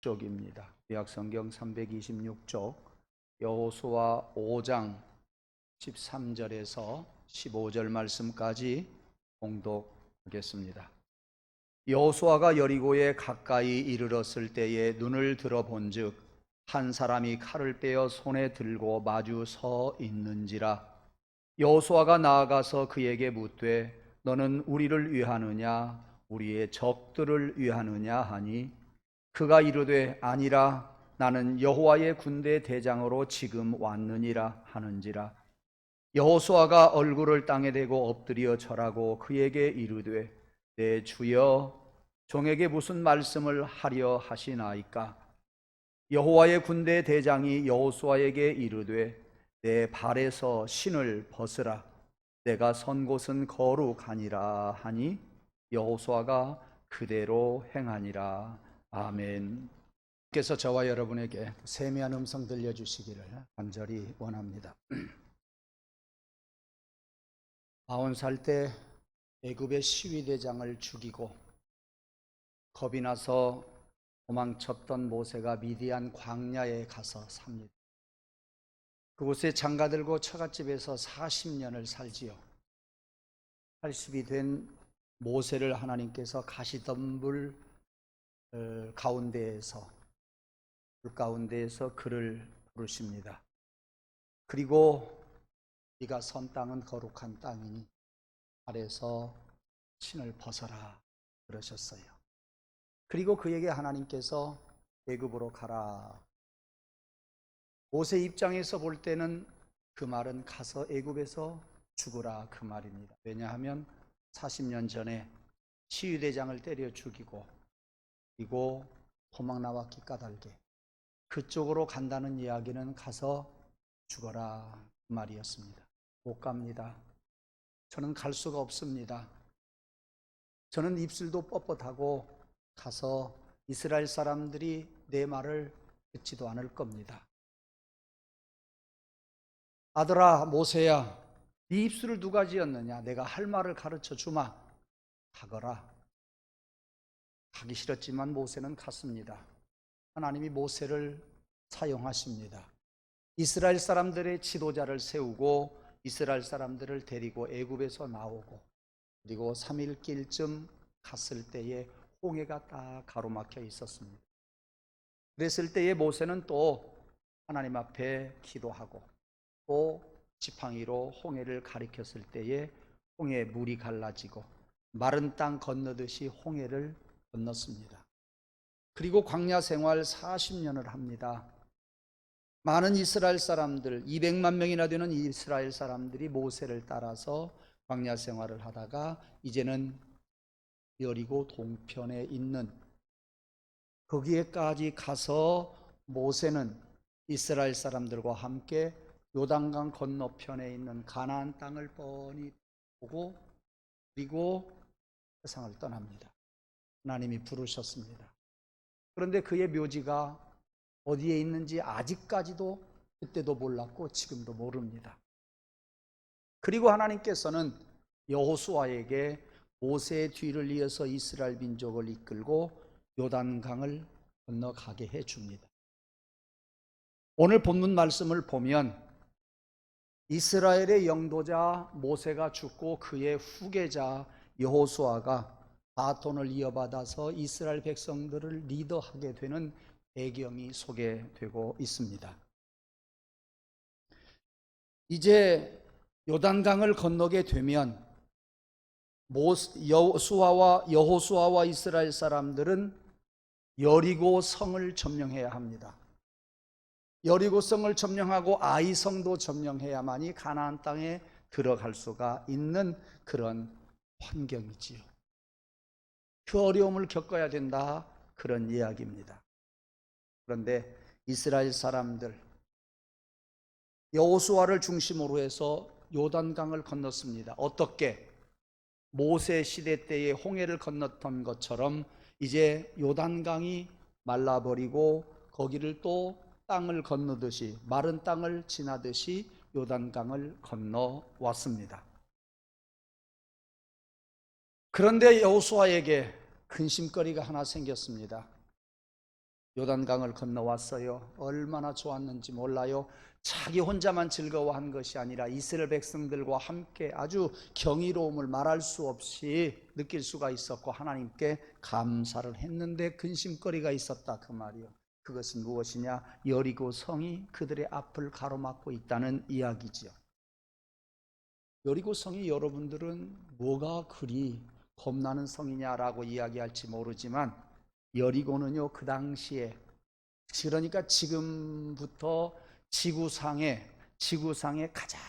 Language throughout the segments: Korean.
쪽입니다. 구약성경 326쪽 여호수아 5장 13절에서 15절 말씀까지 봉독하겠습니다. 여호수아가 여리고에 가까이 이르렀을 때에 눈을 들어본즉 한 사람이 칼을 빼어 손에 들고 마주 서 있는지라. 여호수아가 나아가서 그에게 묻되 너는 우리를 위하느냐 우리의 적들을 위하느냐 하니 그가 이르되 아니라 나는 여호와의 군대 대장으로 지금 왔느니라 하는지라. 여호수아가 얼굴을 땅에 대고 엎드려 절하고 그에게 이르되 내 주여 종에게 무슨 말씀을 하려 하시나이까. 여호와의 군대 대장이 여호수아에게 이르되 내 발에서 신을 벗으라 내가 선 곳은 거룩하니라 하니 여호수아가 그대로 행하니라. 아멘. 께서 저와 여러분에게 세미한 음성 들려주시기를 간절히 원합니다. 40살 때 애굽의 시위대장을 죽이고 겁이 나서 도망쳤던 모세가 미디안 광야에 가서 삽니다. 그곳에 장가들고 처갓집에서 40년을 살지요. 80이 된 모세를 하나님께서 가시덤불 가운데에서 불 가운데에서 그를 부르십니다. 그리고 네가 선 땅은 거룩한 땅이니 발에서 신을 벗어라 그러셨어요. 그리고 그에게 하나님께서 애굽으로 가라. 모세 입장에서 볼 때는 그 말은 가서 애굽에서 죽으라 그 말입니다. 왜냐하면 40년 전에 시위대장을 때려 죽이고 그리고 도망 나왔기 까닭에 그쪽으로 간다는 이야기는 가서 죽어라 그 말이었습니다. 못 갑니다. 저는 갈 수가 없습니다. 저는 입술도 뻣뻣하고 가서 이스라엘 사람들이 내 말을 듣지도 않을 겁니다. 아들아 모세야 네 입술을 누가 지었느냐. 내가 할 말을 가르쳐 주마. 가거라. 가기 싫었지만 모세는 갔습니다. 하나님이 모세를 사용하십니다. 이스라엘 사람들의 지도자를 세우고 이스라엘 사람들을 데리고 애굽에서 나오고 그리고 3일길쯤 갔을 때에 홍해가 딱 가로막혀 있었습니다. 그랬을 때에 모세는 또 하나님 앞에 기도하고 또 지팡이로 홍해를 가리켰을 때에 홍해 물이 갈라지고 마른 땅 건너듯이 홍해를 건넜습니다. 그리고 광야 생활 40년을 합니다. 많은 이스라엘 사람들 200만 명이나 되는 이스라엘 사람들이 모세를 따라서 광야 생활을 하다가 이제는 여리고 동편에 있는 거기에까지 가서 모세는 이스라엘 사람들과 함께 요단강 건너편에 있는 가나안 땅을 뻔히 보고 그리고 세상을 떠납니다. 하나님이 부르셨습니다. 그런데 그의 묘지가 어디에 있는지 아직까지도 그때도 몰랐고 지금도 모릅니다. 그리고 하나님께서는 여호수아에게 모세의 뒤를 이어서 이스라엘 민족을 이끌고 요단강을 건너가게 해줍니다. 오늘 본문 말씀을 보면 이스라엘의 영도자 모세가 죽고 그의 후계자 여호수아가 바톤을 이어받아서 이스라엘 백성들을 리더하게 되는 배경이 소개되고 있습니다. 이제 요단강을 건너게 되면 여호수아와 이스라엘 사람들은 여리고 성을 점령해야 합니다. 여리고 성을 점령하고 아이 성도 점령해야만이 가나안 땅에 들어갈 수가 있는 그런 환경이지요. 그 어려움을 겪어야 된다 그런 이야기입니다. 그런데 이스라엘 사람들 여호수아를 중심으로 해서 요단강을 건넜습니다. 어떻게? 모세 시대 때의 홍해를 건넜던 것처럼 이제 요단강이 말라버리고 거기를 또 땅을 건너듯이 마른 땅을 지나듯이 요단강을 건너왔습니다. 그런데 여호수아에게 근심거리가 하나 생겼습니다. 요단강을 건너왔어요. 얼마나 좋았는지 몰라요. 자기 혼자만 즐거워한 것이 아니라 이스라엘 백성들과 함께 아주 경이로움을 말할 수 없이 느낄 수가 있었고 하나님께 감사를 했는데 근심거리가 있었다 그 말이요. 그것은 무엇이냐? 여리고 성이 그들의 앞을 가로막고 있다는 이야기지요. 여리고 성이 여러분들은 뭐가 그리 겁나는 성이냐라고 이야기할지 모르지만 여리고는요, 그 당시에, 그러니까 지금부터 지구상의 가장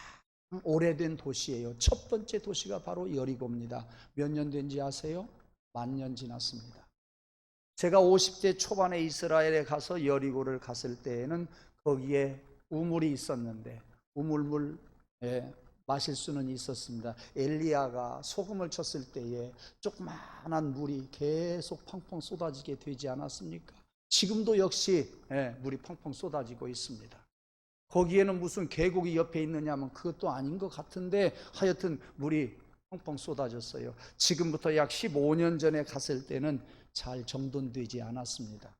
오래된 도시예요. 첫 번째 도시가 바로 여리고입니다. 몇 년 된지 아세요? 10,000년 지났습니다. 제가 50대 초반에 이스라엘에 가서 여리고를 갔을 때에는 거기에 우물이 있었는데 우물물 마실 수는 있었습니다. 엘리야가 소금을 쳤을 때에 조그마한 물이 계속 펑펑 쏟아지게 되지 않았습니까? 지금도 역시 물이 펑펑 쏟아지고 있습니다. 거기에는 무슨 계곡이 옆에 있느냐면 그것도 아닌 것 같은데 하여튼 물이 펑펑 쏟아졌어요. 지금부터 약 15년 전에 갔을 때는 잘 정돈되지 않았습니다.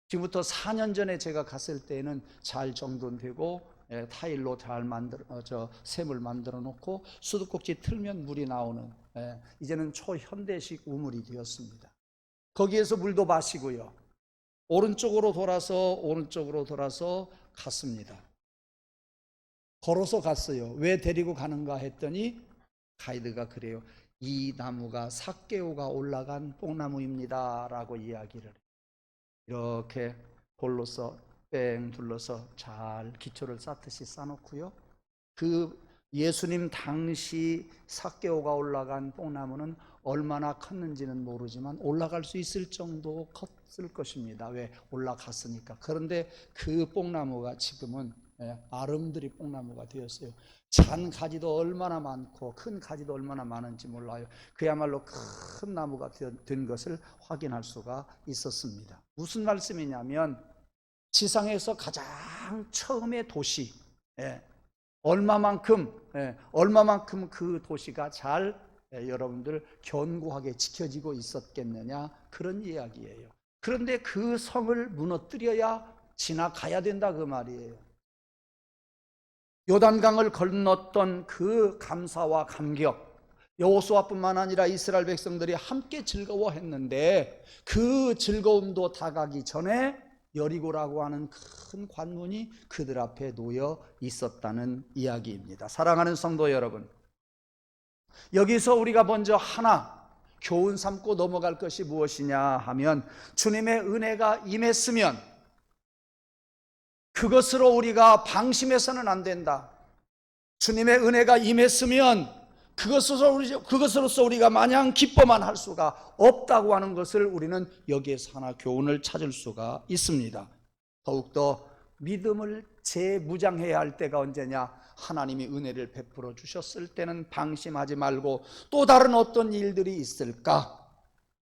지금부터 4년 전에 제가 갔을 때는 잘 정돈되고 타일로 잘 샘을 만들어 놓고 수도꼭지 틀면 물이 나오는 이제는 초현대식 우물이 되었습니다. 거기에서 물도 마시고요. 오른쪽으로 돌아서 갔습니다. 걸어서 갔어요. 왜 데리고 가는가 했더니 가이드가 그래요. 이 나무가 삭개오가 올라간 뽕나무입니다 라고 이야기를 해요. 이렇게 볼로서 뺑 둘러서 잘 기초를 쌓듯이 쌓놓고요. 그 예수님 당시 삭개오가 올라간 뽕나무는 얼마나 컸는지는 모르지만 올라갈 수 있을 정도 컸을 것입니다. 왜? 올라갔으니까. 그런데 그 뽕나무가 지금은 아름드리 뽕나무가 되었어요. 잔 가지도 얼마나 많고 큰 가지도 얼마나 많은지 몰라요. 그야말로 큰 나무가 된 것을 확인할 수가 있었습니다. 무슨 말씀이냐면 지상에서 가장 처음의 도시, 얼마만큼 그 도시가 잘 여러분들 견고하게 지켜지고 있었겠느냐 그런 이야기예요. 그런데 그 성을 무너뜨려야 지나가야 된다 그 말이에요. 요단강을 건넜던 그 감사와 감격, 여호수아뿐만 아니라 이스라엘 백성들이 함께 즐거워했는데 그 즐거움도 다가기 전에 여리고라고 하는 큰 관문이 그들 앞에 놓여 있었다는 이야기입니다. 사랑하는 성도 여러분, 여기서 우리가 먼저 하나 교훈 삼고 넘어갈 것이 무엇이냐 하면 주님의 은혜가 임했으면 그것으로 우리가 방심해서는 안 된다. 주님의 은혜가 임했으면 그것으로서 우리가 마냥 기뻐만 할 수가 없다고 하는 것을 우리는 여기에서 하나 교훈을 찾을 수가 있습니다. 더욱더 믿음을 재무장해야 할 때가 언제냐? 하나님이 은혜를 베풀어 주셨을 때는 방심하지 말고 또 다른 어떤 일들이 있을까?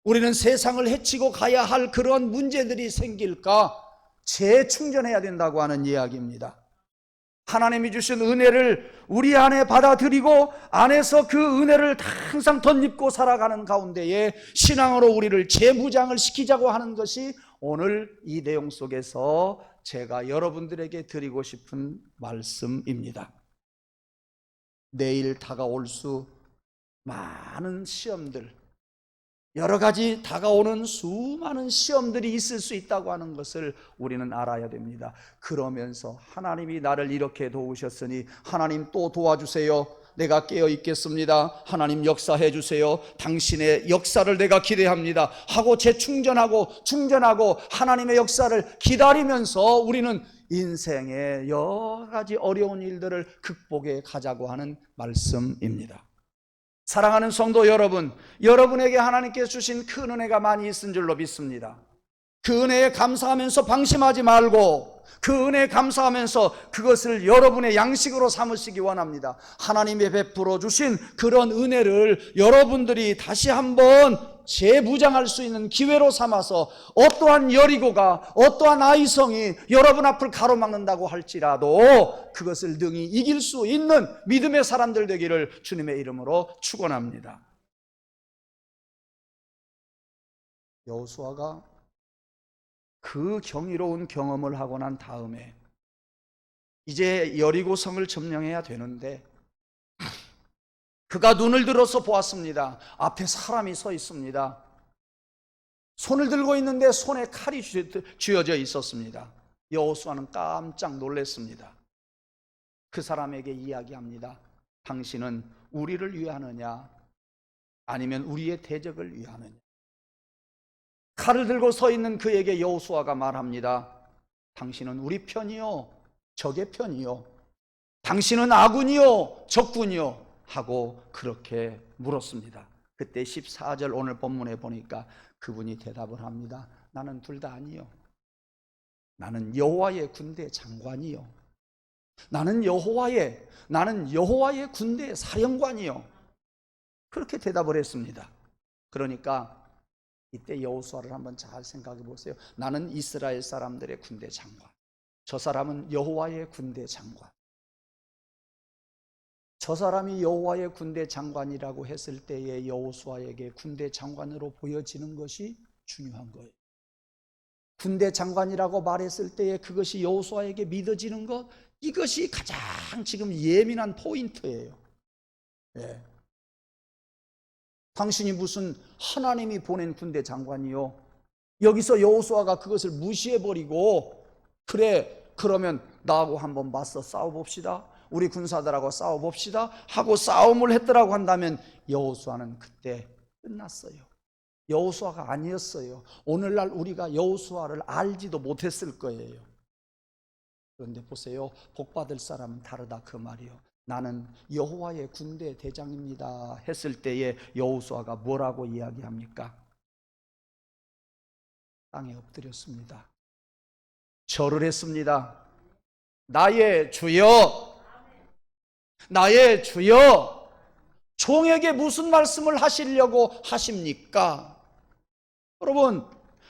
우리는 세상을 헤치고 가야 할 그런 문제들이 생길까? 재충전해야 된다고 하는 이야기입니다. 하나님이 주신 은혜를 우리 안에 받아들이고 안에서 그 은혜를 항상 덧입고 살아가는 가운데에 신앙으로 우리를 재무장을 시키자고 하는 것이 오늘 이 내용 속에서 제가 여러분들에게 드리고 싶은 말씀입니다. 내일 다가올 수 많은 시험들, 여러 가지 다가오는 수많은 시험들이 있을 수 있다고 하는 것을 우리는 알아야 됩니다. 그러면서 하나님이 나를 이렇게 도우셨으니 하나님 또 도와주세요. 내가 깨어 있겠습니다. 하나님 역사해 주세요. 당신의 역사를 내가 기대합니다 하고 재충전하고 충전하고 하나님의 역사를 기다리면서 우리는 인생의 여러 가지 어려운 일들을 극복해 가자고 하는 말씀입니다. 사랑하는 성도 여러분, 여러분에게 하나님께서 주신 큰 은혜가 많이 있은 줄로 믿습니다. 그 은혜에 감사하면서 방심하지 말고 그 은혜에 감사하면서 그것을 여러분의 양식으로 삼으시기 원합니다. 하나님이 베풀어 주신 그런 은혜를 여러분들이 다시 한번 재무장할 수 있는 기회로 삼아서 어떠한 여리고가 어떠한 아이성이 여러분 앞을 가로막는다고 할지라도 그것을 능히 이길 수 있는 믿음의 사람들 되기를 주님의 이름으로 축원합니다. 여호수아가 그 경이로운 경험을 하고 난 다음에 이제 여리고성을 점령해야 되는데, 그가 눈을 들어서 보았습니다. 앞에 사람이 서 있습니다. 손을 들고 있는데 손에 칼이 쥐어져 있었습니다. 여호수아는 깜짝 놀랐습니다. 그 사람에게 이야기합니다. 당신은 우리를 위하느냐, 아니면 우리의 대적을 위하느냐? 칼을 들고 서 있는 그에게 여호수아가 말합니다. 당신은 우리 편이요, 적의 편이요? 당신은 아군이요, 적군이요? 하고 그렇게 물었습니다. 그때 14절 오늘 본문에 보니까 그분이 대답을 합니다. 나는 둘 다 아니요. 나는 여호와의 군대 장관이요. 나는 여호와의 군대 사령관이요. 그렇게 대답을 했습니다. 그러니까 이때 여호수아를 한번 잘 생각해 보세요. 나는 이스라엘 사람들의 군대 장관, 저 사람은 여호와의 군대 장관. 저 사람이 여호와의 군대 장관이라고 했을 때에 여호수아에게 군대 장관으로 보여지는 것이 중요한 거예요. 군대 장관이라고 말했을 때에 그것이 여호수아에게 믿어지는 것, 이것이 가장 지금 예민한 포인트예요. 예. 당신이 무슨 하나님이 보낸 군대 장관이요? 여기서 여호수아가 그것을 무시해버리고, 그래, 그러면 나하고 한번 맞서 싸워봅시다, 우리 군사들하고 싸워봅시다 하고 싸움을 했더라고 한다면 여호수아는 그때 끝났어요. 여호수아가 아니었어요. 오늘날 우리가 여호수아를 알지도 못했을 거예요. 그런데 보세요, 복받을 사람은 다르다 그 말이요. 나는 여호와의 군대 대장입니다 했을 때에 여호수아가 뭐라고 이야기합니까? 땅에 엎드렸습니다. 절을 했습니다. 나의 주여, 나의 주여, 종에게 무슨 말씀을 하시려고 하십니까? 여러분,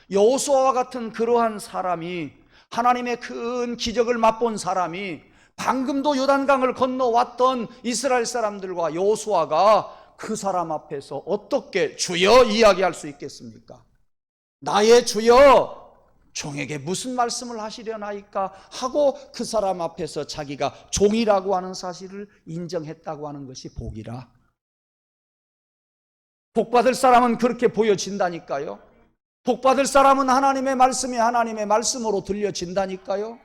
여호수아와 같은 그러한 사람이, 하나님의 큰 기적을 맛본 사람이, 방금도 요단강을 건너왔던 이스라엘 사람들과 여호수아가 그 사람 앞에서 어떻게 주여 이야기할 수 있겠습니까? 나의 주여, 종에게 무슨 말씀을 하시려나이까 하고 그 사람 앞에서 자기가 종이라고 하는 사실을 인정했다고 하는 것이 복이라. 복받을 사람은 그렇게 보여진다니까요. 복받을 사람은 하나님의 말씀이 하나님의 말씀으로 들려진다니까요.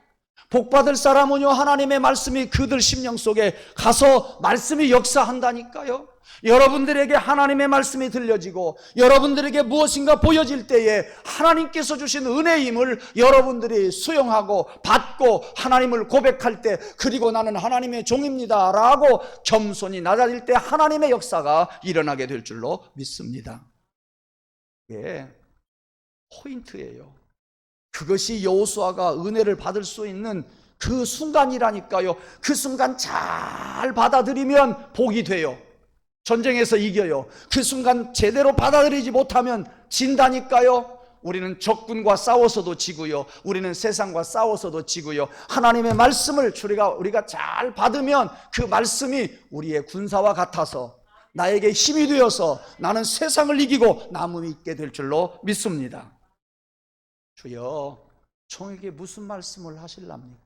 복받을 사람은요, 하나님의 말씀이 그들 심령 속에 가서 말씀이 역사한다니까요. 여러분들에게 하나님의 말씀이 들려지고 여러분들에게 무엇인가 보여질 때에 하나님께서 주신 은혜의 힘을 여러분들이 수용하고 받고 하나님을 고백할 때, 그리고 나는 하나님의 종입니다 라고 겸손히 낮아질 때 하나님의 역사가 일어나게 될 줄로 믿습니다. 이게 포인트예요. 그것이 여호수아가 은혜를 받을 수 있는 그 순간이라니까요. 그 순간 잘 받아들이면 복이 돼요. 전쟁에서 이겨요. 그 순간 제대로 받아들이지 못하면 진다니까요. 우리는 적군과 싸워서도 지고요, 우리는 세상과 싸워서도 지고요. 하나님의 말씀을 우리가 잘 받으면 그 말씀이 우리의 군사와 같아서 나에게 힘이 되어서 나는 세상을 이기고 남음이 있게 될 줄로 믿습니다. 주여, 종에게 무슨 말씀을 하실랍니까?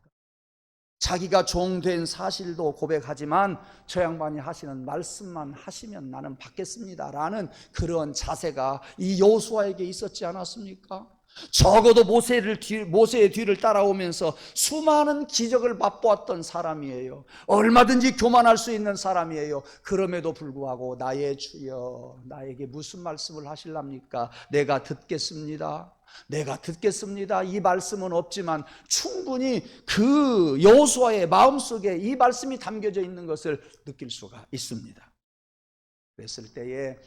자기가 종된 사실도 고백하지만 저 양반이 하시는 말씀만 하시면 나는 받겠습니다 라는 그런 자세가 이 여호수아에게 있었지 않았습니까? 적어도 모세의 뒤를 따라오면서 수많은 기적을 맛보았던 사람이에요. 얼마든지 교만할 수 있는 사람이에요. 그럼에도 불구하고 나의 주여, 나에게 무슨 말씀을 하실랍니까? 내가 듣겠습니다. 이 말씀은 없지만 충분히 그 여호수아의 마음속에 이 말씀이 담겨져 있는 것을 느낄 수가 있습니다. 그랬을 때에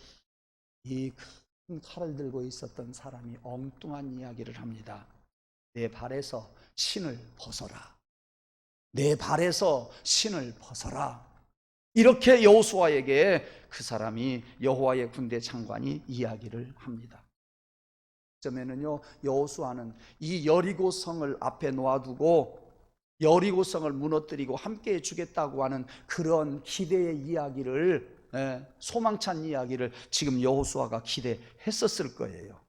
이 큰 칼을 들고 있었던 사람이 엉뚱한 이야기를 합니다. 내 발에서 신을 벗어라. 내 발에서 신을 벗어라. 이렇게 여호수아에게 그 사람이, 여호와의 군대 장관이 이야기를 합니다. 점에는요, 여호수아는 이 여리고성을 앞에 놓아두고 여리고성을 무너뜨리고 함께 해주겠다고 하는 그런 기대의 이야기를, 소망찬 이야기를 지금 여호수아가 기대했었을 거예요.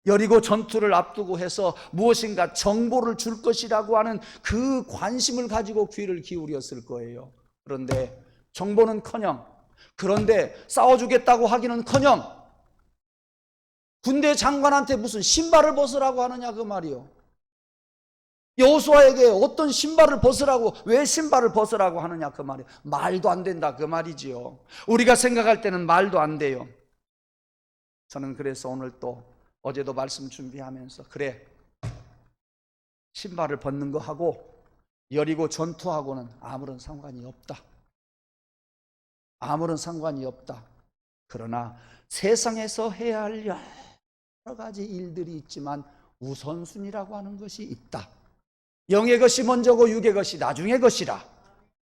여리고 전투를 앞두고 해서 무엇인가 정보를 줄 것이라고 하는 그 관심을 가지고 귀를 기울였을 거예요. 그런데 정보는커녕, 그런데 싸워주겠다고 하기는커녕 군대 장관한테 무슨 신발을 벗으라고 하느냐 그 말이요. 여호수아에게 어떤 신발을 벗으라고, 왜 신발을 벗으라고 하느냐 그 말이에요. 말도 안 된다 그 말이지요. 우리가 생각할 때는 말도 안 돼요. 저는 그래서 오늘 또 어제도 말씀 준비하면서 그래, 신발을 벗는 거 하고 여리고 전투하고는 아무런 상관이 없다. 아무런 상관이 없다. 그러나 세상에서 해야 할 여러 가지 일들이 있지만 우선순위라고 하는 것이 있다. 영의 것이 먼저고 육의 것이 나중의 것이라.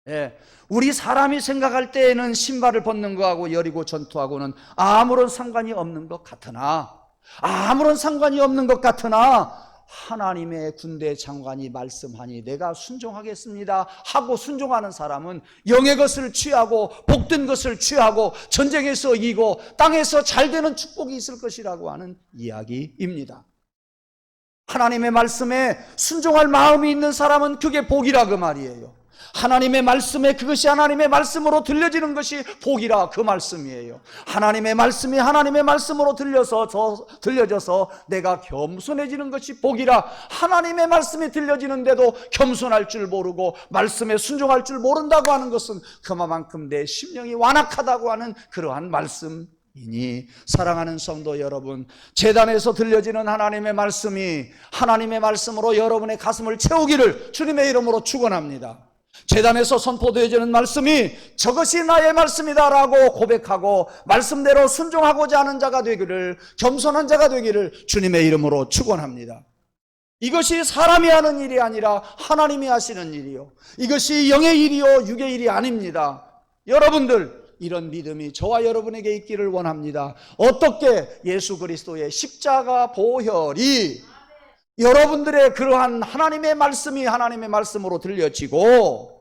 예, 우리 사람이 생각할 때에는 신발을 벗는 거하고 여리고 전투하고는 아무런 상관이 없는 것 같으나, 하나님의 군대 장관이 말씀하니 내가 순종하겠습니다 하고 순종하는 사람은 영의 것을 취하고 복된 것을 취하고 전쟁에서 이기고 땅에서 잘 되는 축복이 있을 것이라고 하는 이야기입니다. 하나님의 말씀에 순종할 마음이 있는 사람은 그게 복이라 그 말이에요. 하나님의 말씀에, 그것이 하나님의 말씀으로 들려지는 것이 복이라 그 말씀이에요. 하나님의 말씀이 하나님의 말씀으로 들려져서 내가 겸손해지는 것이 복이라. 하나님의 말씀이 들려지는데도 겸손할 줄 모르고 말씀에 순종할 줄 모른다고 하는 것은 그만큼 내 심령이 완악하다고 하는 그러한 말씀이니, 사랑하는 성도 여러분, 제단에서 들려지는 하나님의 말씀이 하나님의 말씀으로 여러분의 가슴을 채우기를 주님의 이름으로 축원합니다. 제단에서 선포되어지는 말씀이 저것이 나의 말씀이다 라고 고백하고 말씀대로 순종하고자 하는 자가 되기를, 겸손한 자가 되기를 주님의 이름으로 축원합니다. 이것이 사람이 하는 일이 아니라 하나님이 하시는 일이요, 이것이 영의 일이요 육의 일이 아닙니다. 여러분들, 이런 믿음이 저와 여러분에게 있기를 원합니다. 어떻게? 예수 그리스도의 십자가 보혈이 여러분들의 그러한 하나님의 말씀이 하나님의 말씀으로 들려지고,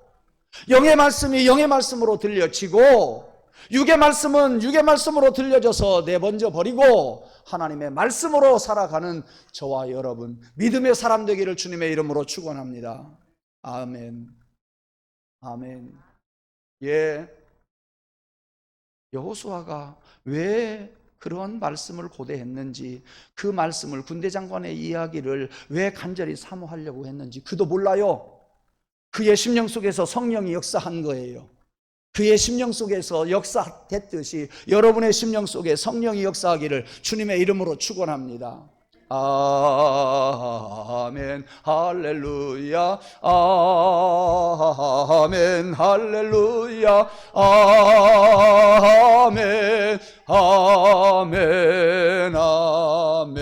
영의 말씀이 영의 말씀으로 들려지고, 육의 말씀은 육의 말씀으로 들려져서 내번져 버리고 하나님의 말씀으로 살아가는 저와 여러분, 믿음의 사람 되기를 주님의 이름으로 축원합니다. 아멘. 아멘. 예. 여호수아가 왜 그런 말씀을 고대했는지, 그 말씀을, 군대 장관의 이야기를 왜 간절히 사모하려고 했는지 그도 몰라요. 그의 심령 속에서 성령이 역사한 거예요. 그의 심령 속에서 역사됐듯이 여러분의 심령 속에 성령이 역사하기를 주님의 이름으로 축원합니다. 아멘 할렐루야, 아멘 할렐루야, 아멘 아멘 아멘.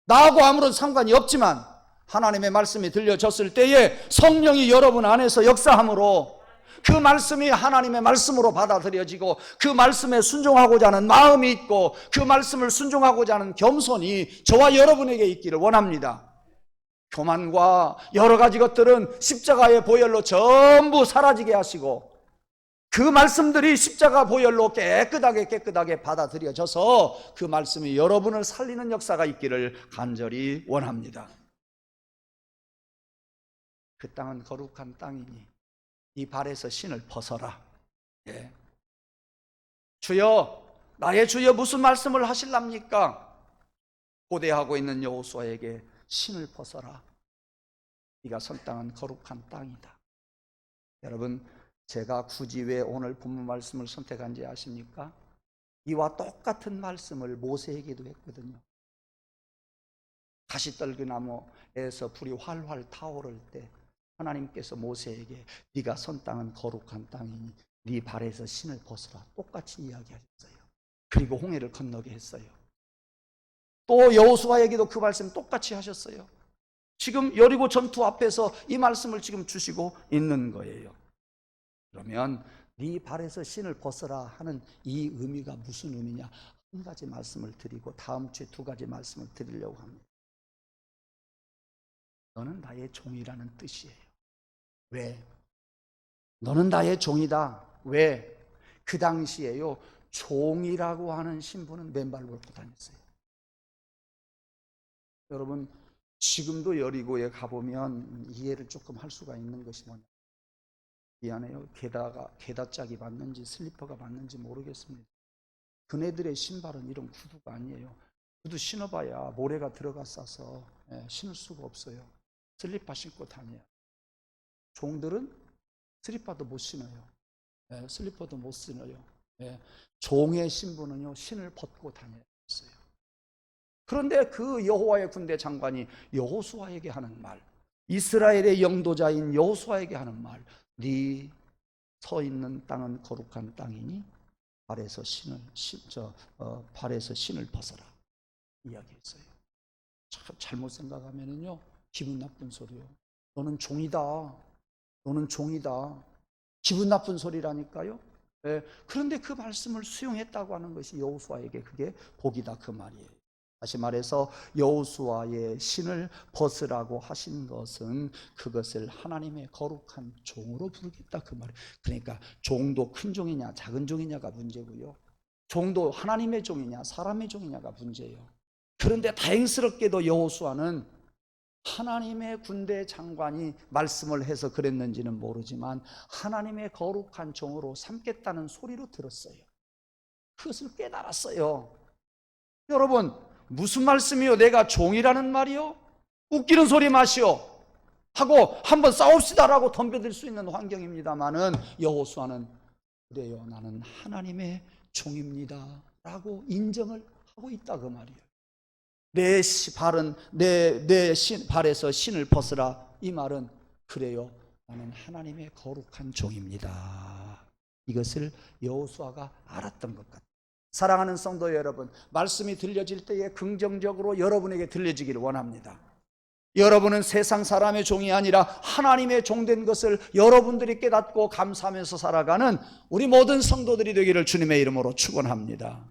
나하고 아무런 상관이 없지만 하나님의 말씀이 들려졌을 때에 성령이 여러분 안에서 역사함으로 그 말씀이 하나님의 말씀으로 받아들여지고 그 말씀에 순종하고자 하는 마음이 있고 그 말씀을 순종하고자 하는 겸손이 저와 여러분에게 있기를 원합니다. 교만과 여러 가지 것들은 십자가의 보혈로 전부 사라지게 하시고 그 말씀들이 십자가 보혈로 깨끗하게 받아들여져서 그 말씀이 여러분을 살리는 역사가 있기를 간절히 원합니다. 그 땅은 거룩한 땅이니 이 발에서 신을 벗어라. 예. 주여, 나의 주여 무슨 말씀을 하실랍니까? 고대하고 있는 여호수아에게 신을 벗어라. 네가 선 땅은 거룩한 땅이다. 여러분, 제가 굳이 왜 오늘 본문 말씀을 선택한지 아십니까? 이와 똑같은 말씀을 모세에게도 했거든요. 가시떨그나무에서 불이 활활 타오를 때 하나님께서 모세에게 네가 선 땅은 거룩한 땅이니 네 발에서 신을 벗어라, 똑같이 이야기하셨어요. 그리고 홍해를 건너게 했어요. 또 여호수아에게도 그 말씀 똑같이 하셨어요. 지금 여리고 전투 앞에서 이 말씀을 지금 주시고 있는 거예요. 그러면 네 발에서 신을 벗어라 하는 이 의미가 무슨 의미냐? 한 가지 말씀을 드리고 다음 주에 두 가지 말씀을 드리려고 합니다. 너는 나의 종이라는 뜻이에요. 왜? 너는 나의 종이다. 왜? 그 당시에요, 종이라고 하는 신분은 맨발 걷고 다녔어요. 여러분, 지금도 여리고에 가보면 이해를 조금 할 수가 있는 것이 뭐냐, 미안해요, 게다짝이 맞는지 슬리퍼가 맞는지 모르겠습니다. 그네들의 신발은 이런 구두가 아니에요. 구두 신어봐야 모래가 들어가 싸서 신을 수가 없어요. 슬리퍼 신고 다녀요. 종들은 슬리퍼도 못 신어요. 슬리퍼도 못 신어요. 종의 신분은요, 신을 벗고 다녀야 했어요. 그런데 그 여호와의 군대 장관이 여호수아에게 하는 말, 이스라엘의 영도자인 여호수아에게 하는 말, 네 서 있는 땅은 거룩한 땅이니 발에서 신을 벗어라, 이야기했어요. 참 잘못 생각하면은요, 기분 나쁜 소리요. 너는 종이다. 너는 종이다. 기분 나쁜 소리라니까요. 그런데 그 말씀을 수용했다고 하는 것이 여호수아에게 그게 복이다, 그 말이에요. 다시 말해서 여호수아의 신을 벗으라고 하신 것은 그것을 하나님의 거룩한 종으로 부르겠다, 그 말이에요. 그러니까 종도 큰 종이냐 작은 종이냐가 문제고요, 종도 하나님의 종이냐 사람의 종이냐가 문제예요. 그런데 다행스럽게도 여호수아는 하나님의 군대 장관이 말씀을 해서 그랬는지는 모르지만 하나님의 거룩한 종으로 삼겠다는 소리로 들었어요. 그것을 깨달았어요. 여러분, 무슨 말씀이요? 내가 종이라는 말이요? 웃기는 소리 마시오 하고 한번 싸웁시다라고 덤벼들 수 있는 환경입니다마는 여호수아는 그래요, 나는 하나님의 종입니다 라고 인정을 하고 있다, 그 말이에요. 내 발에서 신을 벗으라, 이 말은 그래요, 나는 하나님의 거룩한 종입니다. 이것을 여호수아가 알았던 것 같아요. 사랑하는 성도 여러분, 말씀이 들려질 때에 긍정적으로 여러분에게 들려지기를 원합니다. 여러분은 세상 사람의 종이 아니라 하나님의 종된 것을 여러분들이 깨닫고 감사하면서 살아가는 우리 모든 성도들이 되기를 주님의 이름으로 축원합니다.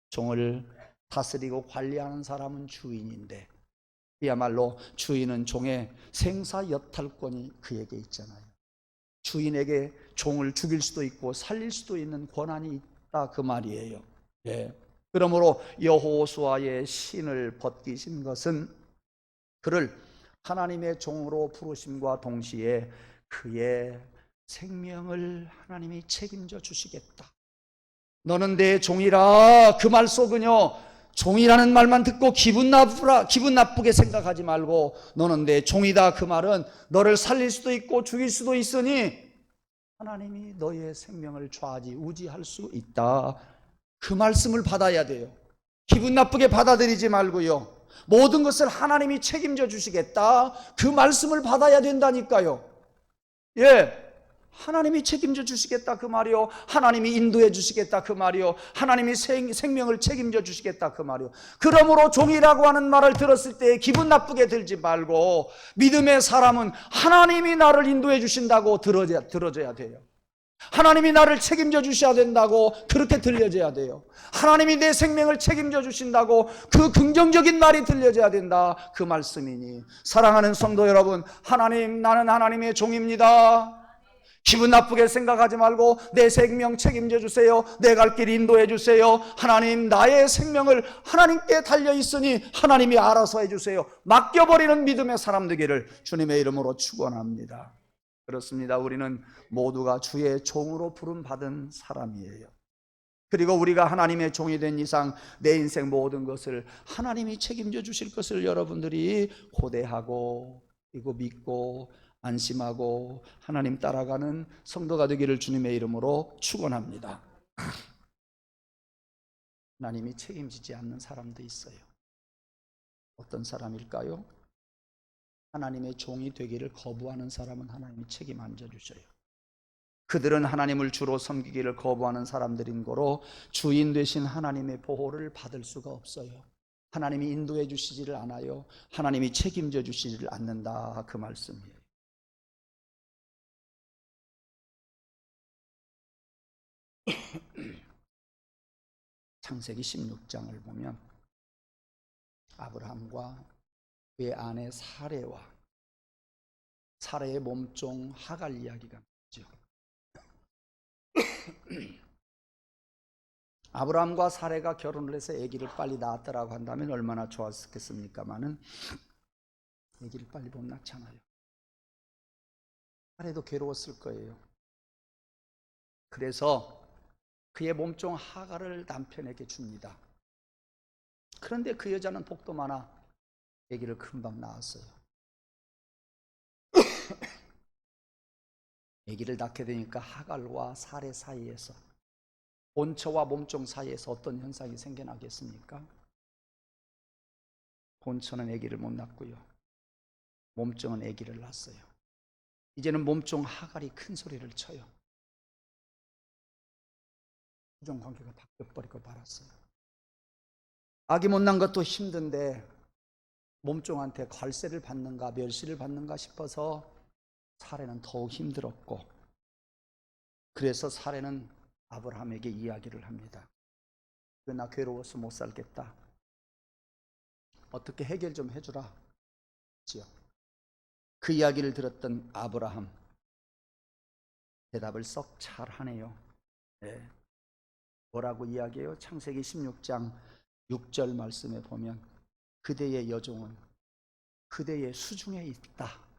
종을 다스리고 관리하는 사람은 주인인데, 그야말로 주인은 종의 생사여탈권이 그에게 있잖아요. 주인에게 종을 죽일 수도 있고 살릴 수도 있는 권한이 있다, 그 말이에요. 그러므로 여호수아의 신을 벗기신 것은 그를 하나님의 종으로 부르심과 동시에 그의 생명을 하나님이 책임져 주시겠다. 너는 내 종이라, 그 말 속은요, 종이라는 말만 듣고 기분 나쁘게 생각하지 말고 너는 내 종이다, 그 말은 너를 살릴 수도 있고 죽일 수도 있으니 하나님이 너의 생명을 좌지우지할 수 있다, 그 말씀을 받아야 돼요. 기분 나쁘게 받아들이지 말고요, 모든 것을 하나님이 책임져 주시겠다, 그 말씀을 받아야 된다니까요. 하나님이 책임져 주시겠다, 그 말이요. 하나님이 인도해 주시겠다, 그 말이요. 하나님이 생명을 책임져 주시겠다, 그 말이요. 그러므로 종이라고 하는 말을 들었을 때 기분 나쁘게 들지 말고, 믿음의 사람은 하나님이 나를 인도해 주신다고 들어줘야 돼요. 하나님이 나를 책임져 주셔야 된다고 그렇게 들려져야 돼요. 하나님이 내 생명을 책임져 주신다고 그 긍정적인 말이 들려져야 된다, 그 말씀이니, 사랑하는 성도 여러분, 나는 하나님의 종입니다. 기분 나쁘게 생각하지 말고 내 생명 책임져 주세요. 내 갈 길 인도해 주세요. 하나님, 나의 생명을 하나님께 달려 있으니 하나님이 알아서 해 주세요. 맡겨버리는 믿음의 사람 되기를 주님의 이름으로 축원합니다. 그렇습니다. 우리는 모두가 주의 종으로 부름받은 사람이에요. 그리고 우리가 하나님의 종이 된 이상 내 인생 모든 것을 하나님이 책임져 주실 것을 여러분들이 고대하고 그리고 믿고 안심하고 하나님 따라가는 성도가 되기를 주님의 이름으로 축원합니다. 하나님이 책임지지 않는 사람도 있어요. 어떤 사람일까요? 하나님의 종이 되기를 거부하는 사람은 하나님이 책임 안 져주셔요. 그들은 하나님을 주로 섬기기를 거부하는 사람들인 거로 주인 되신 하나님의 보호를 받을 수가 없어요. 하나님이 인도해 주시지를 않아요. 하나님이 책임져 주시지를 않는다, 그 말씀이에요. 창세기 16장을 보면 아브라함과 그의 아내 사레의 몸종 하갈 이야기가 나죠. 아브라함과 사레가 결혼을 해서 아기를 빨리 낳았더라고 한다면 얼마나 좋았겠습니까마는 아기를 빨리 못 낳잖아요. 사레도 괴로웠을 거예요. 그래서 그의 몸종 하갈을 남편에게 줍니다. 그런데 그 여자는 복도 많아 아기를 금방 낳았어요. 아기를 낳게 되니까 하갈과 사레 사이에서, 본처와 몸종 사이에서 어떤 현상이 생겨나겠습니까? 본처는 아기를 못 낳고요, 몸종은 아기를 낳았어요. 이제는 몸종 하갈이 큰 소리를 쳐요. 우정 관계가 바뀌어버리고 말았어요. 아기 못 낳은 것도 힘든데 몸종한테 괄세를 받는가 멸시를 받는가 싶어서 사레는 더욱 힘들었고, 그래서 사레는 아브라함에게 이야기를 합니다. 나 괴로워서 못 살겠다. 어떻게 해결 좀 해주라. 그 이야기를 들었던 아브라함 대답을 썩 잘하네요. 네. 뭐라고 이야기해요? 창세기 16장 6절 말씀에 보면 그대의 여종은 그대의 수중에 있다.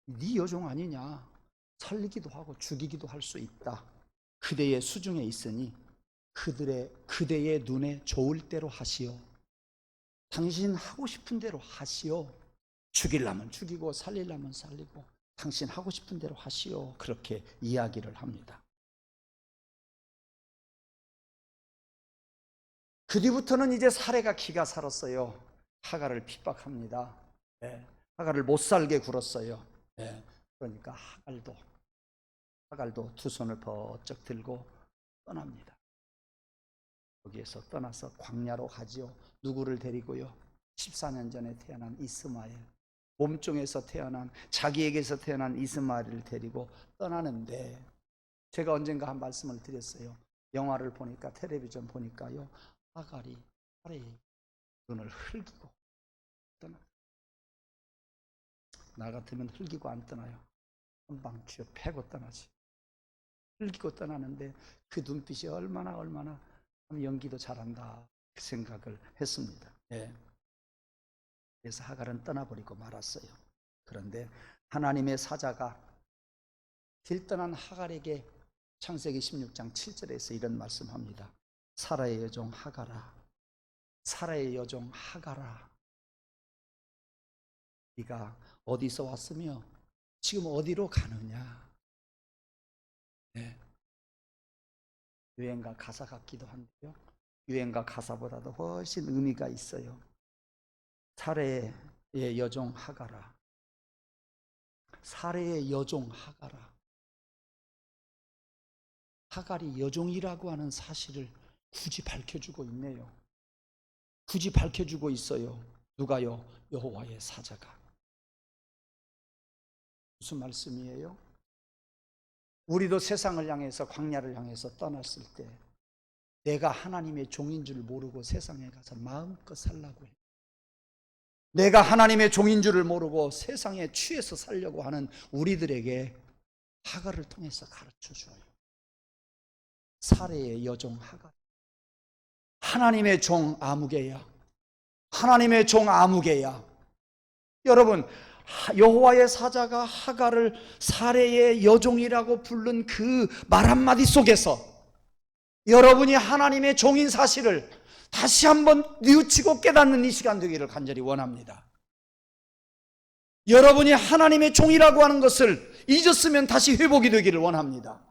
네 여종 아니냐? 살리기도 하고 죽이기도 할 수 있다. 그대의 수중에 있으니 그대의 눈에 좋을 대로 하시오. 당신 하고 싶은 대로 하시오. 죽이려면 죽이고 살리려면 살리고 당신 하고 싶은 대로 하시오. 그렇게 이야기를 합니다. 그 뒤부터는 이제 사레가 기가 살았어요. 하갈을 핍박합니다. 네. 하갈을 못 살게 굴었어요. 네. 그러니까 하갈도 두 손을 번쩍 들고 떠납니다. 거기에서 떠나서 광야로 가지요. 누구를 데리고요? 14년 전에 태어난 이스마엘, 몸종에서 태어난, 자기에게서 태어난 이스마엘을 데리고 떠나는데, 제가 언젠가 한 말씀을 드렸어요. 영화를 보니까, 텔레비전 보니까요, 하갈이 사레의 눈을 흘기고 떠나. 나 같으면 흘기고 안 떠나요. 한방 쥐어 패고 떠나지. 흘기고 떠나는데 그 눈빛이 얼마나 연기도 잘한다, 그 생각을 했습니다. 네. 그래서 하갈은 떠나버리고 말았어요. 그런데 하나님의 사자가 길 떠난 하갈에게 창세기 16장 7절에서 이런 말씀합니다. 사라의 여종 하갈아, 사라의 여종 하갈아, 네가 어디서 왔으며 지금 어디로 가느냐. 네. 유행가 가사 같기도 한데요, 유행가 가사보다도 훨씬 의미가 있어요. 사레의 여종 하갈아, 사레의 여종 하갈아. 하갈이 여종이라고 하는 사실을 굳이 밝혀주고 있네요. 굳이 밝혀주고 있어요. 누가요? 여호와의 사자가. 무슨 말씀이에요? 우리도 세상을 향해서, 광야를 향해서 떠났을 때 내가 하나님의 종인 줄 모르고 세상에 가서 마음껏 살라고 해요. 내가 하나님의 종인 줄을 모르고 세상에 취해서 살려고 하는 우리들에게 하갈을 통해서 가르쳐 줘요. 사레의 여종 하갈. 하나님의 종 아무개야. 하나님의 종 아무개야. 여러분, 여호와의 사자가 하갈을 사레의 여종이라고 부른 그 말 한마디 속에서 여러분이 하나님의 종인 사실을 다시 한번 뉘우치고 깨닫는 이 시간 되기를 간절히 원합니다. 여러분이 하나님의 종이라고 하는 것을 잊었으면 다시 회복이 되기를 원합니다.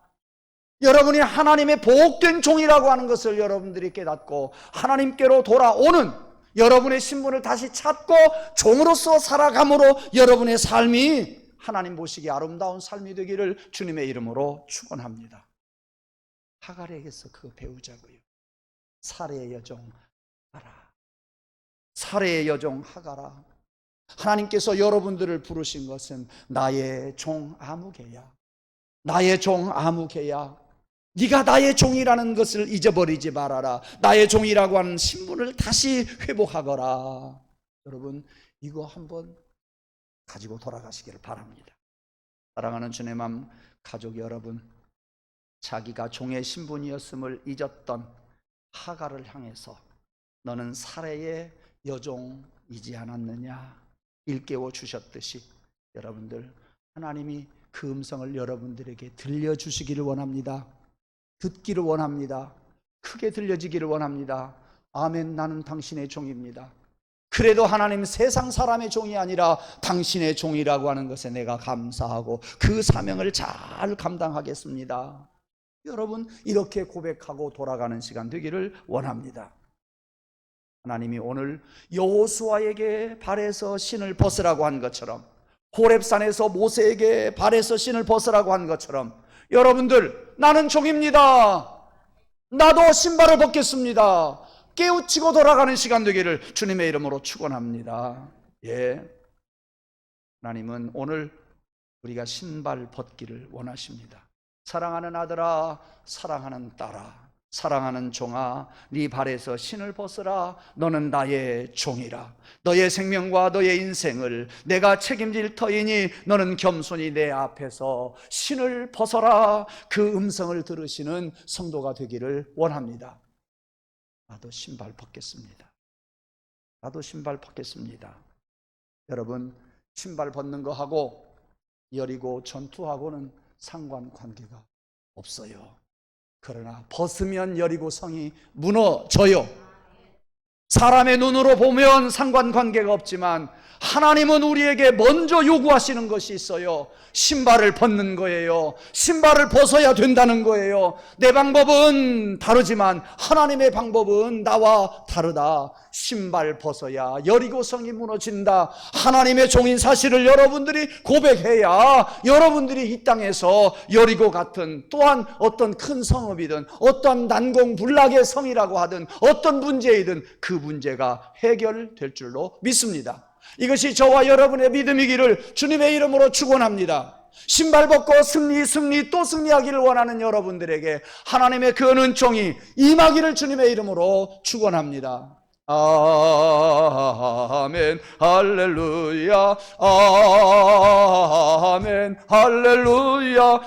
여러분이 하나님의 복된 종이라고 하는 것을 여러분들이 깨닫고 하나님께로 돌아오는 여러분의 신분을 다시 찾고 종으로서 살아감으로 여러분의 삶이 하나님 보시기에 아름다운 삶이 되기를 주님의 이름으로 축원합니다. 하갈에게서 그거 배우자고요. 사레의 여종 하갈아, 사레의 여종 하갈아. 하나님께서 여러분들을 부르신 것은 나의 종 아무개야, 나의 종 아무개야. 네가 나의 종이라는 것을 잊어버리지 말아라. 나의 종이라고 하는 신분을 다시 회복하거라. 여러분, 이거 한번 가지고 돌아가시기를 바랍니다. 사랑하는 주님의 가족 여러분, 자기가 종의 신분이었음을 잊었던 하갈을 향해서 너는 사례의 여종이지 않았느냐 일깨워 주셨듯이 여러분들 하나님이 그 음성을 여러분들에게 들려주시기를 원합니다. 듣기를 원합니다. 크게 들려지기를 원합니다. 아멘. 나는 당신의 종입니다. 그래도 하나님 세상 사람의 종이 아니라 당신의 종이라고 하는 것에 내가 감사하고 그 사명을 잘 감당하겠습니다. 여러분 이렇게 고백하고 돌아가는 시간 되기를 원합니다. 하나님이 오늘 여호수아에게 발에서 신을 벗으라고 한 것처럼 호렙산에서 모세에게 발에서 신을 벗으라고 한 것처럼 여러분들 나는 종입니다. 나도 신발을 벗겠습니다. 깨우치고 돌아가는 시간 되기를 주님의 이름으로 축원합니다. 예, 하나님은 오늘 우리가 신발 벗기를 원하십니다. 사랑하는 아들아, 사랑하는 딸아, 사랑하는 종아, 네 발에서 신을 벗으라. 너는 나의 종이라. 너의 생명과 너의 인생을 내가 책임질 터이니 너는 겸손히 내 앞에서 신을 벗어라. 그 음성을 들으시는 성도가 되기를 원합니다. 나도 신발 벗겠습니다. 나도 신발 벗겠습니다. 여러분 신발 벗는 거하고 여리고 전투하고는 상관관계가 없어요. 그러나 벗으면 여리고 성이 무너져요. 사람의 눈으로 보면 상관관계가 없지만 하나님은 우리에게 먼저 요구하시는 것이 있어요. 신발을 벗는 거예요. 신발을 벗어야 된다는 거예요. 내 방법은 다르지만 하나님의 방법은 나와 다르다. 신발 벗어야 여리고 성이 무너진다. 하나님의 종인 사실을 여러분들이 고백해야 여러분들이 이 땅에서 여리고 같은 또한 어떤 큰 성읍이든 어떤 난공불락의 성이라고 하든 어떤 문제이든 그 문제가 해결될 줄로 믿습니다. 이것이 저와 여러분의 믿음이기를 주님의 이름으로 축원합니다. 신발 벗고 승리 또 승리하기를 원하는 여러분들에게 하나님의 그 은총이 임하기를 주님의 이름으로 축원합니다. 아멘 할렐루야 아멘 할렐루야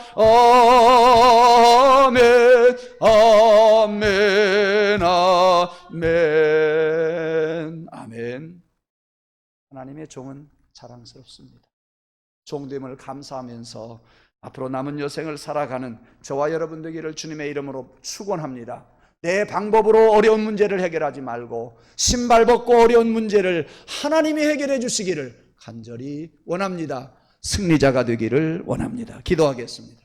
아멘 아멘 아멘 아멘. 하나님의 종은 자랑스럽습니다. 종됨을 감사하면서 앞으로 남은 여생을 살아가는 저와 여러분 되기를 주님의 이름으로 축원합니다. 내 방법으로 어려운 문제를 해결하지 말고 신발 벗고 어려운 문제를 하나님이 해결해 주시기를 간절히 원합니다. 승리자가 되기를 원합니다. 기도하겠습니다.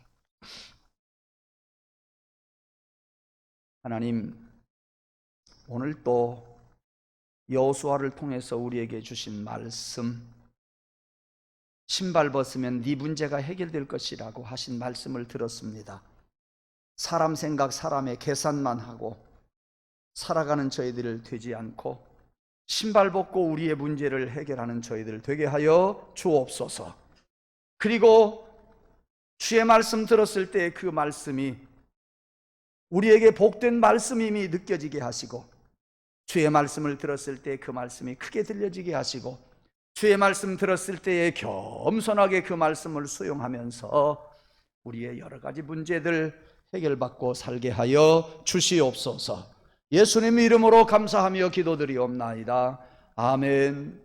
하나님, 오늘 또 여호수아를 통해서 우리에게 주신 말씀, 신발 벗으면 네 문제가 해결될 것이라고 하신 말씀을 들었습니다. 사람 생각, 사람의 계산만 하고 살아가는 저희들 되지 않고 신발 벗고 우리의 문제를 해결하는 저희들 되게 하여 주옵소서. 그리고 주의 말씀 들었을 때 그 말씀이 우리에게 복된 말씀임이 느껴지게 하시고 주의 말씀을 들었을 때 그 말씀이 크게 들려지게 하시고 주의 말씀 들었을 때에 겸손하게 그 말씀을 수용하면서 우리의 여러 가지 문제들 해결받고 살게 하여 주시옵소서. 예수님 이름으로 감사하며 기도드리옵나이다. 아멘.